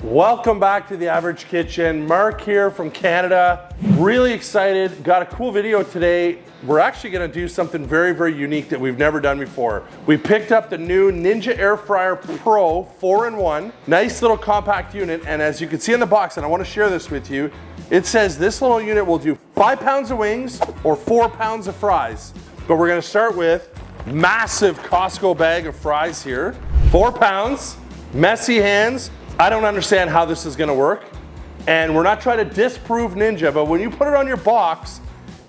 Welcome back to The Average Kitchen. Mark here from Canada. Really excited. Got a cool video today. We're actually gonna do something very, very unique that we've never done before. We picked up the new Ninja Air Fryer Pro 4-in-1. Nice little compact unit, and as you can see in the box, and I wanna share this with you, it says this little unit will do 5 pounds of wings or 4 pounds of fries. But we're gonna start with massive Costco bag of fries here. 4 pounds, messy hands. I don't understand how this is gonna work. And we're not trying to disprove Ninja, but when you put it on your box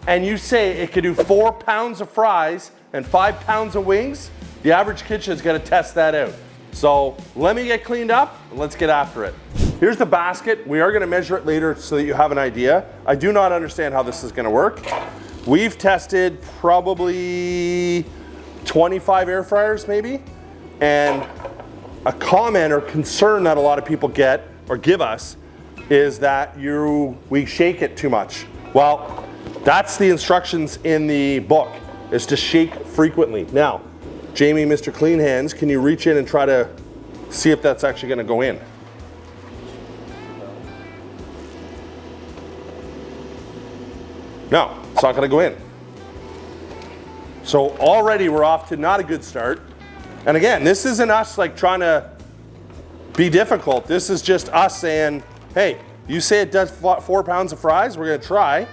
and you say it can do 4 pounds of fries and 5 pounds of wings, The Average Kitchen is gonna test that out. So let me get cleaned up and let's get after it. Here's the basket. We are gonna measure it later so that you have an idea. I do not understand how this is gonna work. We've tested probably 25 air fryers maybe, and a comment or concern that a lot of people get or give us is that we shake it too much. Well, that's the instructions in the book, is to shake frequently. Now, Jamie, Mr. Clean Hands, can you reach in and try to see if that's actually gonna go in? No, it's not gonna go in. So already we're off to not a good start. And again, this isn't us like trying to be difficult. This is just us saying, hey, you say it does 4 pounds of fries, we're gonna try.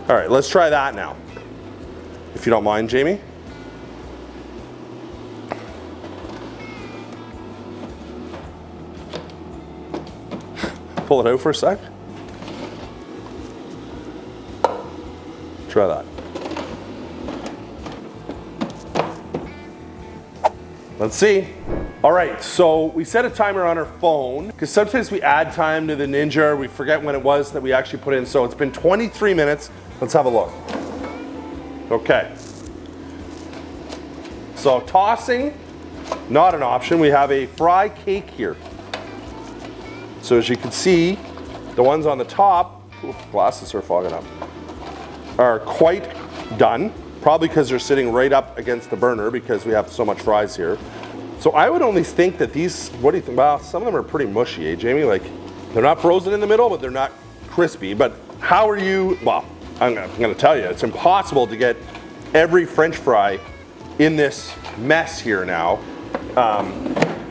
All right, let's try that now. If you don't mind, Jamie. Pull it out for a sec. Try that. Let's see. All right, so we set a timer on our phone because sometimes we add time to the Ninja, we forget when it was that we actually put in. So it's been 23 minutes. Let's have a look. Okay. So tossing, not an option. We have a fry cake here. So as you can see, the ones on the top, ooh, glasses are fogging up, are quite done. Probably because they're sitting right up against the burner because we have so much fries here. So I would only think that these, what do you think? Well, some of them are pretty mushy, eh, Jamie? Like, they're not frozen in the middle, but they're not crispy. But how are you, well, I'm gonna tell you, it's impossible to get every French fry in this mess here now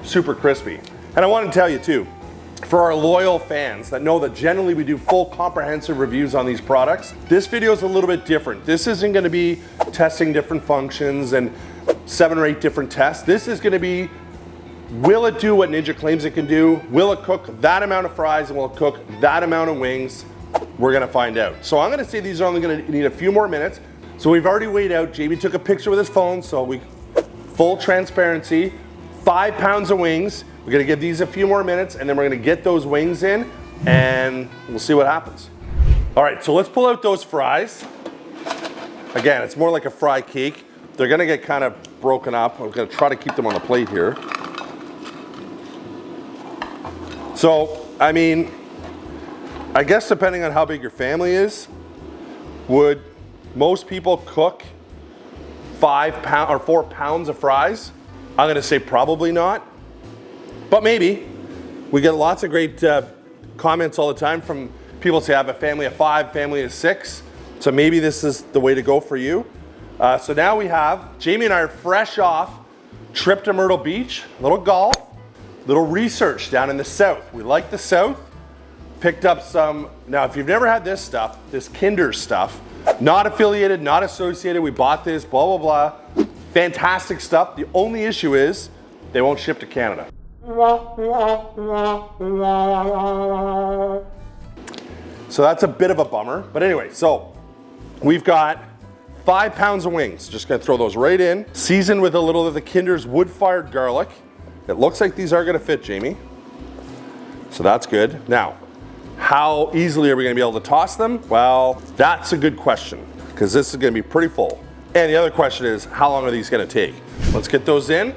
super crispy. And I want to tell you too, for our loyal fans that know that generally we do full comprehensive reviews on these products, this video is a little bit different. This isn't going to be testing different functions and 7 or 8 different tests. This is going to be, will it do what Ninja claims it can do? Will it cook that amount of fries and will it cook that amount of wings? We're going to find out. So I'm going to say these are only going to need a few more minutes. So we've already weighed out. Jamie took a picture with his phone, so full transparency, 5 pounds of wings. We're gonna give these a few more minutes and then we're gonna get those wings in and we'll see what happens. All right, so let's pull out those fries. Again, it's more like a fry cake. They're gonna get kind of broken up. I'm gonna try to keep them on the plate here. So, I mean, I guess depending on how big your family is, would most people cook 5 pounds or 4 pounds of fries? I'm gonna say probably not. But maybe. We get lots of great comments all the time from people say I have a family of 5, family of 6. So maybe this is the way to go for you. So now we have, Jamie and I are fresh off, trip to Myrtle Beach, little golf, little research down in the south. We like the south. Picked up some, now if you've never had this stuff, this Kinder stuff, not affiliated, not associated, we bought this, blah, blah, blah. Fantastic stuff. The only issue is they won't ship to Canada. So that's a bit of a bummer. But anyway, so we've got 5 pounds of wings. Just gonna throw those right in. Seasoned with a little of the Kinder's wood-fired garlic. It looks like these are gonna fit, Jamie. So that's good. Now, how easily are we gonna be able to toss them? Well, that's a good question, because this is gonna be pretty full. And the other question is, how long are these gonna take? Let's get those in.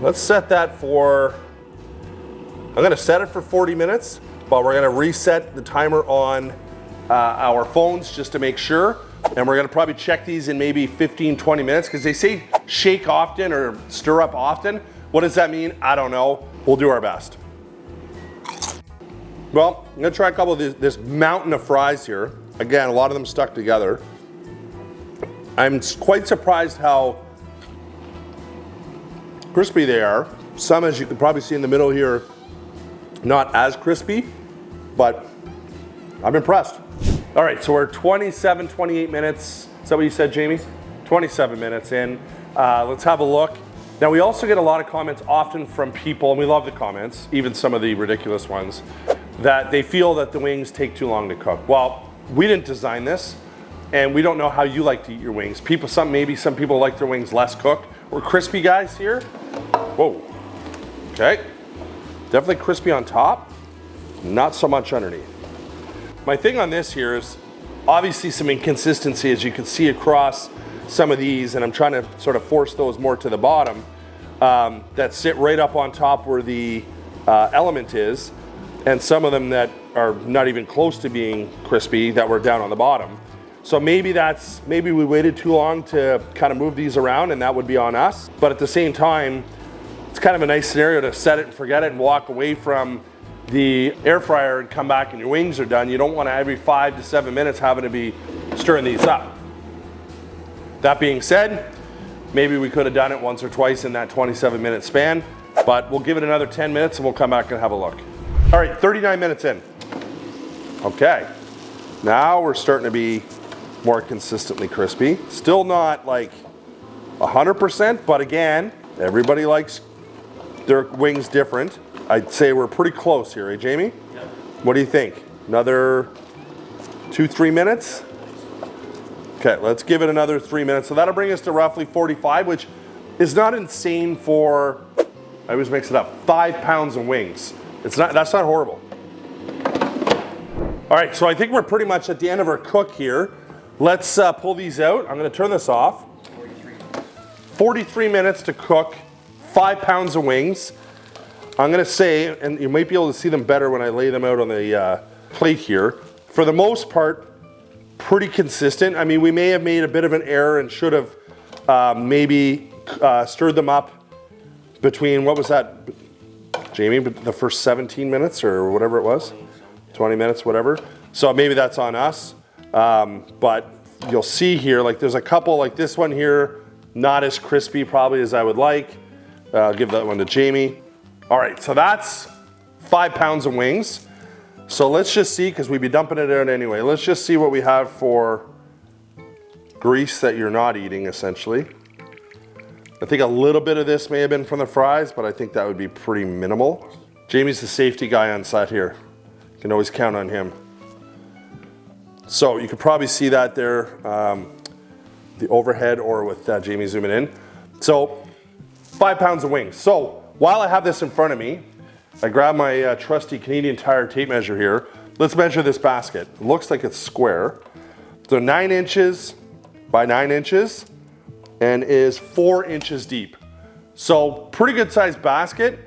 Let's set that for, I'm gonna set it for 40 minutes, but we're gonna reset the timer on our phones just to make sure. And we're gonna probably check these in maybe 15, 20 minutes because they say shake often or stir up often. What does that mean? I don't know. We'll do our best. Well, I'm gonna try a couple of this mountain of fries here. Again, a lot of them stuck together. I'm quite surprised how crispy they are. Some, as you can probably see in the middle here, not as crispy, but I'm impressed. All right, so we're 27, 28 minutes. Is that what you said, Jamie? 27 minutes in. Let's have a look. Now, we also get a lot of comments often from people, and we love the comments, even some of the ridiculous ones, that they feel that the wings take too long to cook. Well, we didn't design this, and we don't know how you like to eat your wings. Maybe some people like their wings less cooked. We're crispy guys here. Whoa, okay. Definitely crispy on top, not so much underneath. My thing on this here is obviously some inconsistency, as you can see across some of these, and I'm trying to sort of force those more to the bottom, that sit right up on top where the element is, and some of them that are not even close to being crispy that were down on the bottom. So maybe we waited too long to kind of move these around, and that would be on us. But at the same time, it's kind of a nice scenario to set it and forget it and walk away from the air fryer and come back and your wings are done. You don't want to every 5 to 7 minutes having to be stirring these up. That being said, maybe we could have done it once or twice in that 27-minute span, but we'll give it another 10 minutes and we'll come back and have a look. All right, 39 minutes in. Okay, now we're starting to be more consistently crispy. Still not like 100%, but again, everybody likes their wings different. I'd say we're pretty close here, eh, Jamie? Yeah. What do you think? Another 2-3 minutes? Okay, let's give it another 3 minutes. So that'll bring us to roughly 45, which is not insane for, I always mix it up, 5 pounds of wings. That's not horrible. All right, so I think we're pretty much at the end of our cook here. Let's pull these out. I'm gonna turn this off. 43 minutes to cook 5 pounds of wings. I'm gonna say, and you might be able to see them better when I lay them out on the plate here. For the most part, pretty consistent. I mean, we may have made a bit of an error and should have maybe stirred them up between, what was that, Jamie, the first 17 minutes or whatever it was? 20 minutes, whatever. So maybe that's on us. But you'll see here, like there's a couple, like this one here, not as crispy probably as I would like. I'll give that one to Jamie. All right, so that's 5 pounds of wings. So let's just see, because we'd be dumping it out anyway. Let's just see what we have for grease that you're not eating, essentially. I think a little bit of this may have been from the fries, but I think that would be pretty minimal. Jamie's the safety guy on set here. You can always count on him. So you could probably see that there, the overhead or with Jamie zooming in. So 5 pounds of wings. So while I have this in front of me, I grab my trusty Canadian Tire tape measure here. Let's measure this basket. It looks like it's square. So 9 inches by 9 inches and is 4 inches deep. So pretty good sized basket.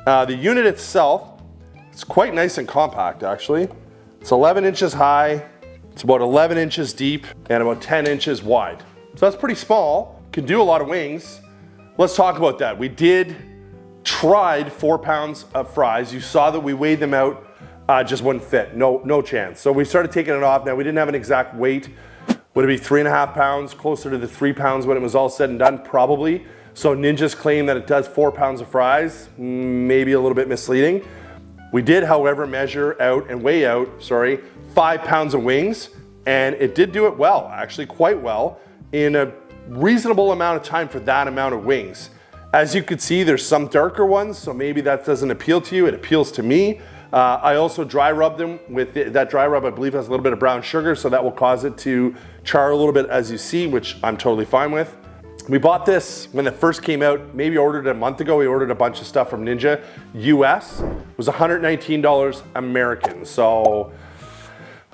The unit itself, it's quite nice and compact actually. It's 11 inches high, it's about 11 inches deep and about 10 inches wide. So that's pretty small, can do a lot of wings. Let's talk about that. We tried 4 pounds of fries. You saw that we weighed them out, just wouldn't fit, no chance. So we started taking it off. Now we didn't have an exact weight. Would it be 3.5 pounds, closer to the 3 pounds when it was all said and done? Probably. So Ninja's claim that it does 4 pounds of fries, maybe a little bit misleading. We did, however, measure out and weigh out, 5 pounds of wings, and it did do it well, actually quite well, in a reasonable amount of time for that amount of wings. As you can see, there's some darker ones, so maybe that doesn't appeal to you. It appeals to me. I also dry rub them with that dry rub, I believe, has a little bit of brown sugar, so that will cause it to char a little bit, as you see, which I'm totally fine with. We bought this when it first came out, maybe ordered it a month ago. We ordered a bunch of stuff from Ninja. US was $119 American, so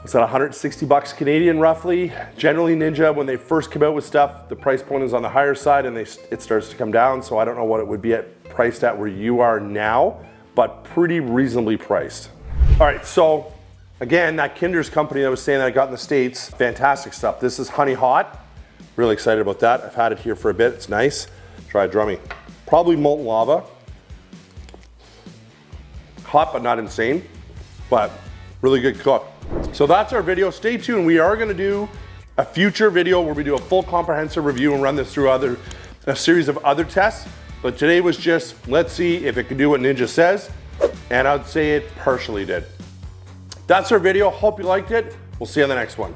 was that 160 bucks Canadian roughly? Generally Ninja, when they first come out with stuff, the price point is on the higher side and it starts to come down. So I don't know what it would be priced at where you are now, but pretty reasonably priced. All right, so again, that Kinder's company I was saying that I got in the States, fantastic stuff. This is Honey Hot, really excited about that. I've had it here for a bit, it's nice. Try a Drummy. Probably molten lava, Hot, but not insane, but really good cook. So that's our video. Stay tuned. We are gonna do a future video where we do a full comprehensive review and run this through a series of other tests. But today was just, let's see if it can do what Ninja says. And I'd say it partially did. That's our video. Hope you liked it. We'll see you on the next one.